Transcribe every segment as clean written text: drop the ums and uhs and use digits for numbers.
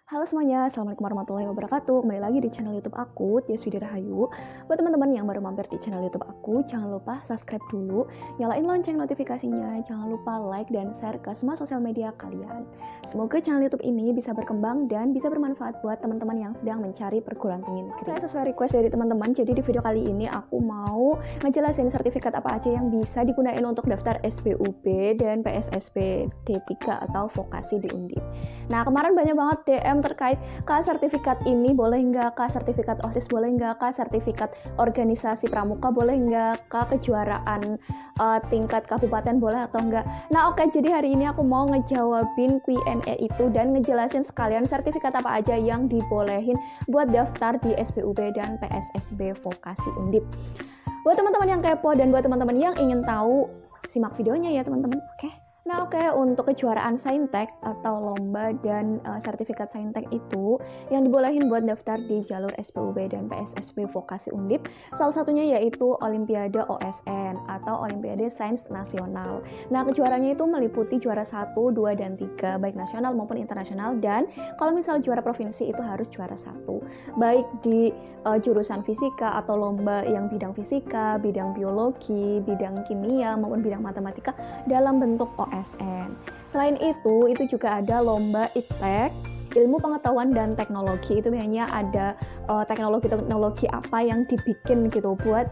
Halo semuanya, Assalamualaikum warahmatullahi wabarakatuh. Kembali lagi di channel YouTube aku, Tias Widya Rahayu. Buat teman-teman yang baru mampir di channel YouTube aku, jangan lupa subscribe dulu, nyalain lonceng notifikasinya, jangan lupa like dan share ke semua sosial media kalian. Semoga channel YouTube ini bisa berkembang dan bisa bermanfaat buat teman-teman yang sedang mencari perguruan tinggi negeri. Sesuai request dari teman-teman, jadi di video kali ini aku mau ngejelasin sertifikat apa aja yang bisa digunain untuk daftar SPUB dan PSSB D3 atau vokasi di Undip. Nah, kemarin banyak banget DM terkait Kak, sertifikat ini boleh nggak, Kak, sertifikat OSIS boleh nggak, Kak, sertifikat organisasi pramuka boleh nggak, Kak, kejuaraan tingkat kabupaten boleh atau enggak. Nah, oke, jadi hari ini aku mau ngejawabin Q&A itu dan ngejelasin sekalian sertifikat apa aja yang dibolehin buat daftar di SPUB dan PSSB vokasi Undip. Buat teman-teman yang kepo dan buat teman-teman yang ingin tahu, simak videonya ya teman-teman. Oke. Nah, oke, untuk kejuaraan Saintek atau lomba dan sertifikat Saintek itu yang dibolehin buat daftar di jalur SPUB dan PSSB vokasi Undip, salah satunya yaitu Olimpiade OSN atau Olimpiade Sains Nasional. Nah, kejuaraannya itu meliputi juara 1, 2, dan 3, baik nasional maupun internasional, dan kalau misal juara provinsi itu harus juara 1, baik di jurusan fisika atau lomba yang bidang fisika, bidang biologi, bidang kimia, maupun bidang matematika dalam bentuk OSN. Selain itu juga ada lomba IPTEK, ilmu pengetahuan dan teknologi. Itu biasanya ada teknologi apa yang dibikin gitu buat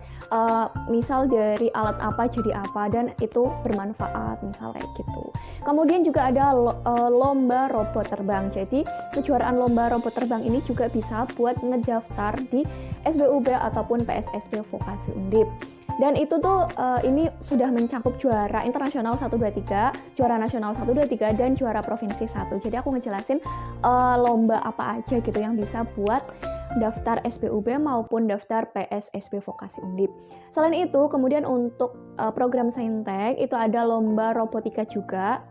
misal dari alat apa jadi apa dan itu bermanfaat misal kayak gitu. Kemudian juga ada lomba robot terbang. Jadi kejuaraan lomba robot terbang ini juga bisa buat ngedaftar di SPUB ataupun PSSB vokasi Undip. Dan itu tuh ini sudah mencakup juara internasional 1, 2, 3, juara nasional 1, 2, 3, dan juara provinsi 1. Jadi aku ngejelasin lomba apa aja gitu yang bisa buat daftar SPUB maupun daftar PSSB vokasi Undip. Selain itu, kemudian untuk program Saintek itu ada lomba robotika juga.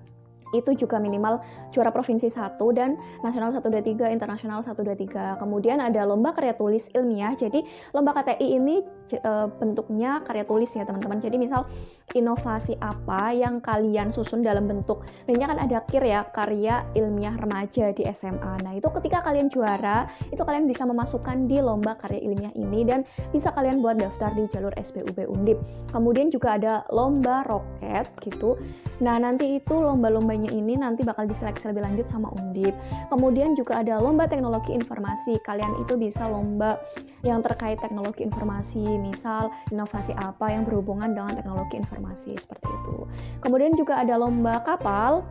Itu juga minimal juara provinsi 1 dan nasional 1, 2, 3, internasional 1, 2, 3. Kemudian ada lomba karya tulis ilmiah. Jadi lomba KTI ini bentuknya karya tulis ya teman-teman. Jadi misal inovasi apa yang kalian susun dalam bentuk, biasanya kan ada KIR ya, karya ilmiah remaja di SMA. Nah, itu ketika kalian juara, itu kalian bisa memasukkan di lomba karya ilmiah ini dan bisa kalian buat daftar di jalur SPUB Undip. Kemudian juga ada lomba roket gitu. Nah, nanti itu lomba-lombanya ini nanti bakal diseleksi lebih lanjut sama Undip. Kemudian juga ada lomba teknologi informasi. Kalian itu bisa lomba yang terkait teknologi informasi, misal inovasi apa yang berhubungan dengan teknologi informasi seperti itu. Kemudian juga ada lomba kapal.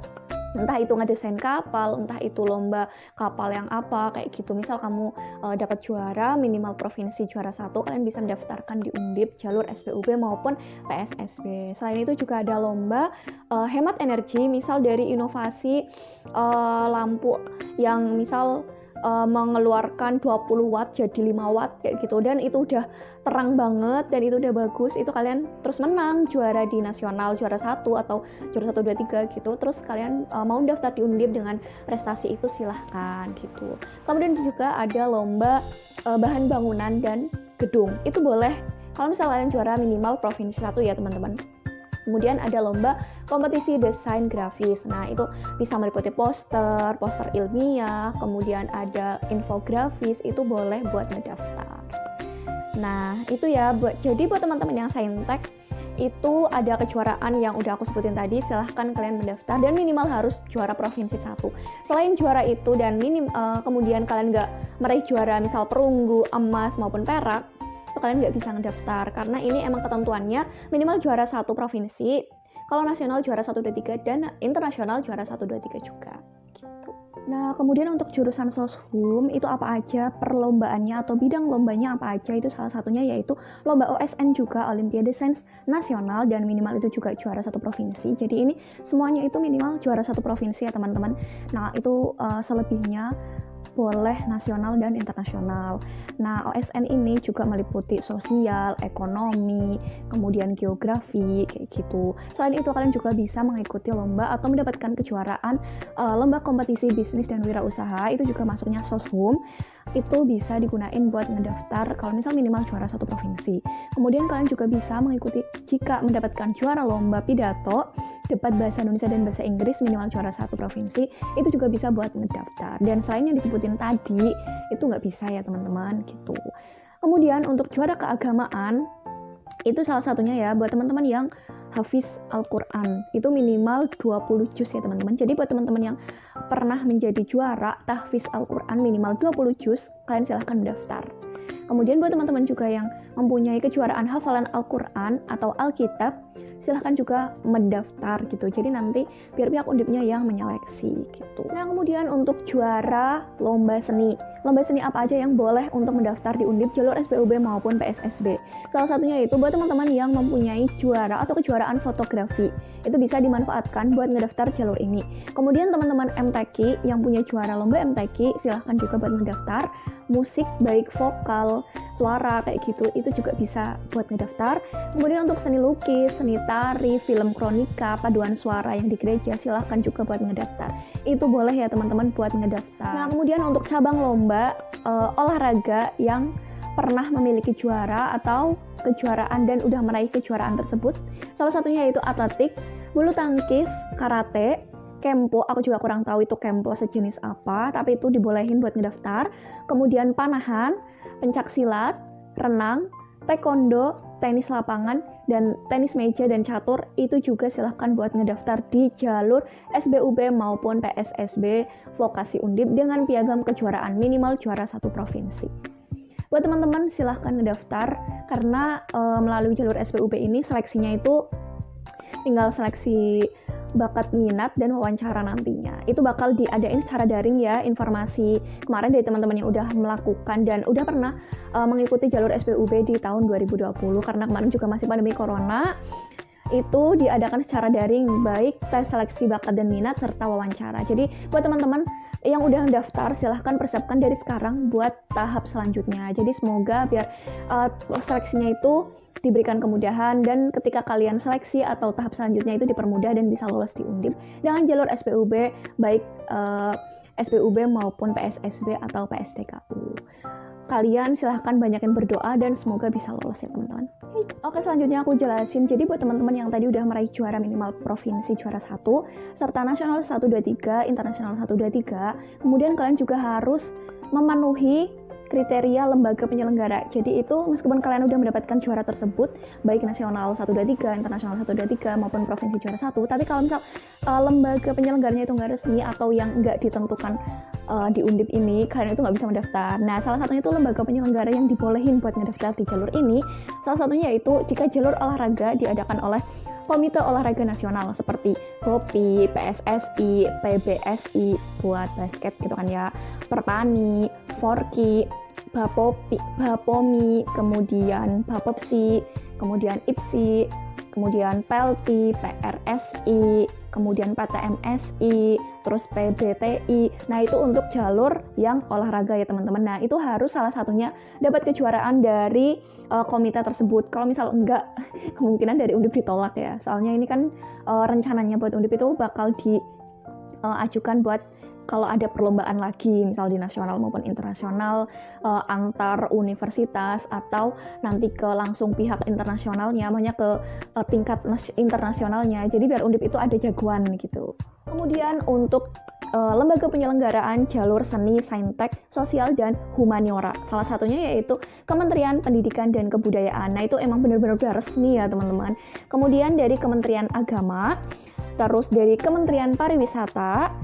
Entah itu ngedesain kapal, entah itu lomba kapal yang apa, kayak gitu. Misal kamu dapat juara, minimal provinsi juara 1, kalian bisa mendaftarkan di Undip, jalur SPUB maupun PSSB. Selain itu juga ada lomba hemat energi, misal dari inovasi lampu yang misal mengeluarkan 20 watt jadi 5 watt kayak gitu, dan itu udah terang banget dan itu udah bagus, itu kalian terus menang juara di nasional juara 1 atau juara 1, 2, 3 gitu, terus kalian mau daftar di Undip dengan prestasi itu silahkan gitu. Kemudian juga ada lomba bahan bangunan dan gedung, itu boleh kalau misalnya kalian juara minimal provinsi 1 ya teman-teman. Kemudian ada lomba kompetisi desain grafis. Nah, itu bisa meliputi poster ilmiah, kemudian ada infografis, itu boleh buat ngedaftar. Nah, itu ya, jadi buat teman-teman yang Saintek, itu ada kejuaraan yang udah aku sebutin tadi, silahkan kalian mendaftar dan minimal harus juara provinsi 1. Selain juara itu dan kemudian kalian nggak meraih juara misal perunggu, emas maupun perak, itu kalian nggak bisa ngedaftar karena ini emang ketentuannya minimal juara 1 provinsi, kalau nasional juara 1, 2, 3, dan internasional juara 1, 2, 3 juga gitu. Nah, kemudian untuk jurusan Soshum itu apa aja perlombaannya atau bidang lombanya apa aja, itu salah satunya yaitu lomba OSN juga, Olimpiade Sains Nasional, dan minimal itu juga juara 1 provinsi. Jadi ini semuanya itu minimal juara 1 provinsi ya teman-teman. Nah, itu selebihnya boleh nasional dan internasional. Nah, OSN ini juga meliputi sosial, ekonomi, kemudian geografi, kayak gitu. Selain itu, kalian juga bisa mengikuti lomba atau mendapatkan kejuaraan lomba kompetisi bisnis dan wirausaha, itu juga masuknya Soshum. Itu bisa digunain buat ngedaftar kalau misal minimal juara 1 provinsi. Kemudian kalian juga bisa mengikuti jika mendapatkan juara lomba pidato, debat bahasa Indonesia dan bahasa Inggris minimal juara 1 provinsi, itu juga bisa buat ngedaftar. Dan selain yang disebutin tadi, itu nggak bisa ya teman-teman gitu. Kemudian untuk juara keagamaan, itu salah satunya ya buat teman-teman yang hafiz Al-Quran, itu minimal 20 juz ya teman-teman. Jadi buat teman-teman yang pernah menjadi juara tahfiz Al-Quran minimal 20 juz, kalian silahkan mendaftar. Kemudian buat teman-teman juga yang mempunyai kejuaraan hafalan Al-Quran atau Alkitab, silahkan juga mendaftar gitu. Jadi nanti biar pihak undipnya yang menyeleksi gitu. Nah kemudian untuk juara lomba seni apa aja yang boleh untuk mendaftar di undip jalur SPUB maupun PSSB. Salah satunya itu buat teman-teman yang mempunyai juara atau kejuaraan fotografi, itu bisa dimanfaatkan buat ngedaftar jalur ini. Kemudian teman-teman MTQ yang punya juara lomba MTQ, silahkan juga buat mendaftar. Musik baik vokal, suara kayak gitu, itu juga bisa buat ngedaftar. Kemudian untuk seni lukis, seni tari, film kronika, paduan suara yang di gereja, silahkan juga buat ngedaftar. Itu boleh ya teman-teman buat ngedaftar. Nah kemudian untuk cabang lomba olahraga yang pernah memiliki juara atau kejuaraan dan udah meraih kejuaraan tersebut, salah satunya yaitu atletik, bulu tangkis, karate, kempo, aku juga kurang tahu itu kempo sejenis apa, tapi itu dibolehin buat ngedaftar. Kemudian panahan, pencak silat, renang, taekwondo, tenis lapangan, dan tenis meja dan catur, itu juga silahkan buat ngedaftar di jalur SBUB maupun PSSB vokasi undip dengan piagam kejuaraan minimal juara 1 provinsi. Buat teman-teman silahkan ngedaftar karena melalui jalur SBUB ini seleksinya itu tinggal seleksi bakat minat dan wawancara nantinya. Itu bakal diadain secara daring ya, informasi kemarin dari teman-teman yang udah melakukan dan udah pernah mengikuti jalur SPUB di tahun 2020 karena kemarin juga masih pandemi corona. Itu diadakan secara daring, baik tes seleksi bakat dan minat serta wawancara. Jadi buat teman-teman yang udah daftar silahkan persiapkan dari sekarang buat tahap selanjutnya. Jadi semoga biar seleksinya itu diberikan kemudahan dan ketika kalian seleksi atau tahap selanjutnya itu dipermudah dan bisa lolos di undip dengan jalur SPUB baik SPUB maupun PSSB atau PSDKU. Kalian silahkan banyakin berdoa dan semoga bisa lolos ya teman-teman. Oke, selanjutnya aku jelasin. Jadi buat teman-teman yang tadi udah meraih juara minimal provinsi juara 1 serta nasional 1, 2, 3, internasional 1, 2, 3, kemudian kalian juga harus memenuhi kriteria lembaga penyelenggara. Jadi itu meskipun kalian udah mendapatkan juara tersebut baik nasional 1, 2, 3, internasional 1, 2, 3 maupun provinsi juara 1, tapi kalau misal lembaga penyelenggaranya itu nggak resmi atau yang nggak ditentukan di undip ini, kalian itu nggak bisa mendaftar. Nah salah satunya itu lembaga penyelenggara yang dibolehin buat ngedaftar di jalur ini, salah satunya yaitu jika jalur olahraga diadakan oleh Komite Olahraga Nasional seperti POPI, PSSI, PBSI buat basket gitu kan ya, Perpani, Forki, Bapopi, Bapomi, kemudian Bapopsi, kemudian IPSI, kemudian PELTI, PRSI, kemudian PTMSI, terus PBTI. Nah itu untuk jalur yang olahraga ya teman-teman. Nah itu harus salah satunya dapat kejuaraan dari komite tersebut. Kalau misal enggak, kemungkinan dari undip ditolak ya. Soalnya ini kan rencananya buat undip itu bakal diajukan buat kalau ada perlombaan lagi, misal di nasional maupun internasional, antar universitas atau nanti ke langsung pihak internasionalnya, makanya ke tingkat internasionalnya. Jadi biar undip itu ada jagoan gitu. Kemudian untuk lembaga penyelenggaraan jalur seni, saintek, sosial, dan humaniora. Salah satunya yaitu Kementerian Pendidikan dan Kebudayaan. Nah itu emang benar-benar udah resmi ya teman-teman. Kemudian dari Kementerian Agama, terus dari Kementerian Pariwisata,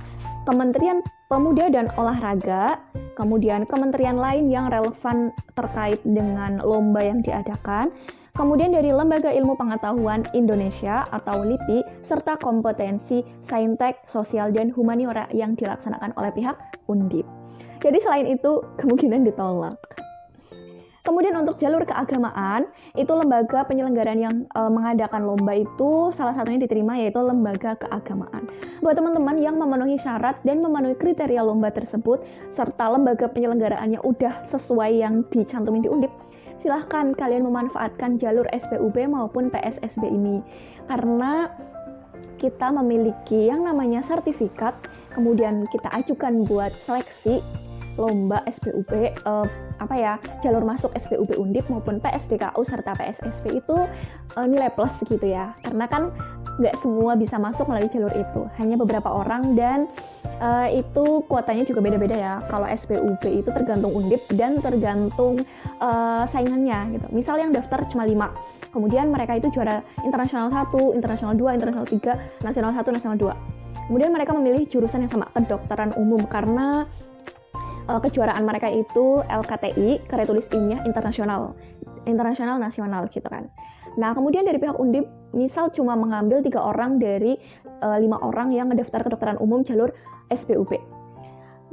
Kementerian Pemuda dan Olahraga, kemudian kementerian lain yang relevan terkait dengan lomba yang diadakan, kemudian dari Lembaga Ilmu Pengetahuan Indonesia atau LIPI, serta kompetensi saintek, sosial, dan humaniora yang dilaksanakan oleh pihak undip. Jadi selain itu kemungkinan ditolak. Kemudian untuk jalur keagamaan, itu lembaga penyelenggaraan yang mengadakan lomba itu salah satunya diterima yaitu lembaga keagamaan. Buat teman-teman yang memenuhi syarat dan memenuhi kriteria lomba tersebut, serta lembaga penyelenggaraannya udah sesuai yang dicantumin di undip, silahkan kalian memanfaatkan jalur SPUB maupun PSSB ini. Karena kita memiliki yang namanya sertifikat, kemudian kita ajukan buat seleksi lomba SPUB, jalur masuk SPUB Undip maupun PSDKU serta PSSB itu nilai plus gitu ya. Karena kan nggak semua bisa masuk melalui jalur itu, hanya beberapa orang, dan itu kuotanya juga beda-beda ya. Kalau SPUB itu tergantung undip dan tergantung saingannya gitu. Misal yang daftar cuma 5, kemudian mereka itu juara internasional 1, internasional 2, internasional 3, nasional 1, nasional 2. Kemudian mereka memilih jurusan yang sama, kedokteran umum, karena kejuaraan mereka itu LKTI, karya tulis ilmiah internasional nasional gitu kan. Nah, kemudian dari pihak Undip, misal cuma mengambil 3 orang dari 5 orang yang ngedaftar kedokteran umum jalur SPUB.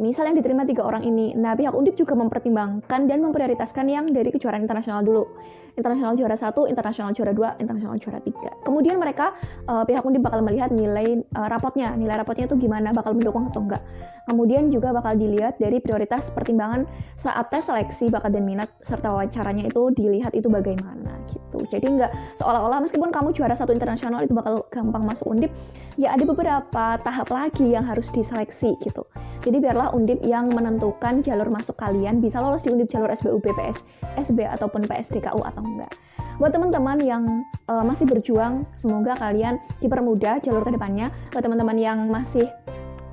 Misal yang diterima 3 orang ini, nah pihak Undip juga mempertimbangkan dan memprioritaskan yang dari kejuaraan internasional dulu. Internasional juara 1, internasional juara 2, internasional juara 3. Kemudian mereka, pihak Undip bakal melihat nilai rapotnya. Nilai rapotnya itu gimana, bakal mendukung atau enggak. Kemudian juga bakal dilihat dari prioritas pertimbangan saat tes seleksi bakat dan minat serta wawancaranya itu dilihat itu bagaimana gitu. Jadi enggak seolah-olah meskipun kamu juara 1 internasional itu bakal gampang masuk Undip, ya ada beberapa tahap lagi yang harus diseleksi gitu. Jadi biarlah Undip yang menentukan jalur masuk kalian bisa lolos di Undip jalur SBUB, PSSB ataupun PSDKU atau enggak. Buat teman-teman yang masih berjuang, semoga kalian dipermudah jalur kedepannya. Buat teman-teman yang masih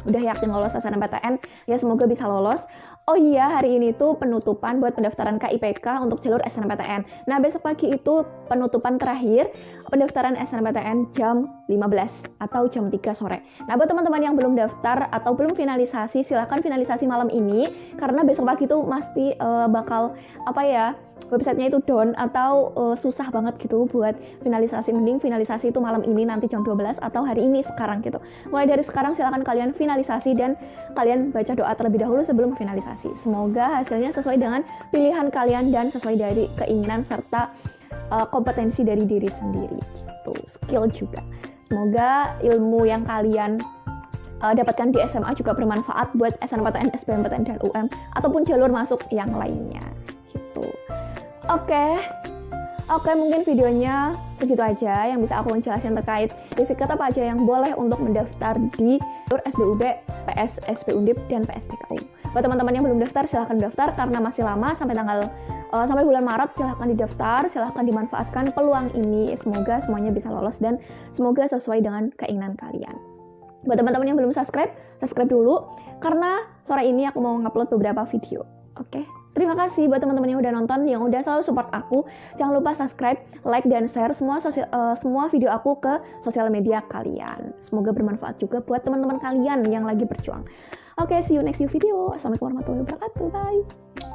udah yakin lolos SNMPTN, ya semoga bisa lolos. Oh iya, hari ini tuh penutupan buat pendaftaran KIPK untuk jalur SNMPTN. Nah, besok pagi itu penutupan terakhir pendaftaran SNMPTN jam 15 atau jam 3 sore. Nah, buat teman-teman yang belum daftar atau belum finalisasi, silahkan finalisasi malam ini, karena besok pagi tuh pasti bakal websitenya itu down atau susah banget gitu buat finalisasi. Mending finalisasi itu malam ini nanti jam 12 atau hari ini sekarang gitu. Mulai dari sekarang silahkan kalian finalisasi dan kalian baca doa terlebih dahulu sebelum finalisasi. Semoga hasilnya sesuai dengan pilihan kalian dan sesuai dari keinginan serta kompetensi dari diri sendiri gitu. Skill juga. Semoga ilmu yang kalian dapatkan di SMA juga bermanfaat buat SNMPTN, SBMPTN, dan UM ataupun jalur masuk yang lainnya gitu. Oke, mungkin videonya segitu aja yang bisa aku menjelaskan terkait sertifikat apa aja yang boleh untuk mendaftar di jalur SBUB, PS, SP Undip, dan PSDKU. Buat teman-teman yang belum daftar, silahkan daftar karena masih lama sampai bulan Maret. Silahkan didaftar, silahkan dimanfaatkan peluang ini. Semoga semuanya bisa lolos dan semoga sesuai dengan keinginan kalian. Buat teman-teman yang belum subscribe dulu karena sore ini aku mau ngupload beberapa video. Oke. Terima kasih buat teman-teman yang udah nonton, yang udah selalu support aku. Jangan lupa subscribe, like, dan share semua video aku ke sosial media kalian. Semoga bermanfaat juga buat teman-teman kalian yang lagi berjuang. Oke, see you next video. Assalamualaikum warahmatullahi wabarakatuh. Bye.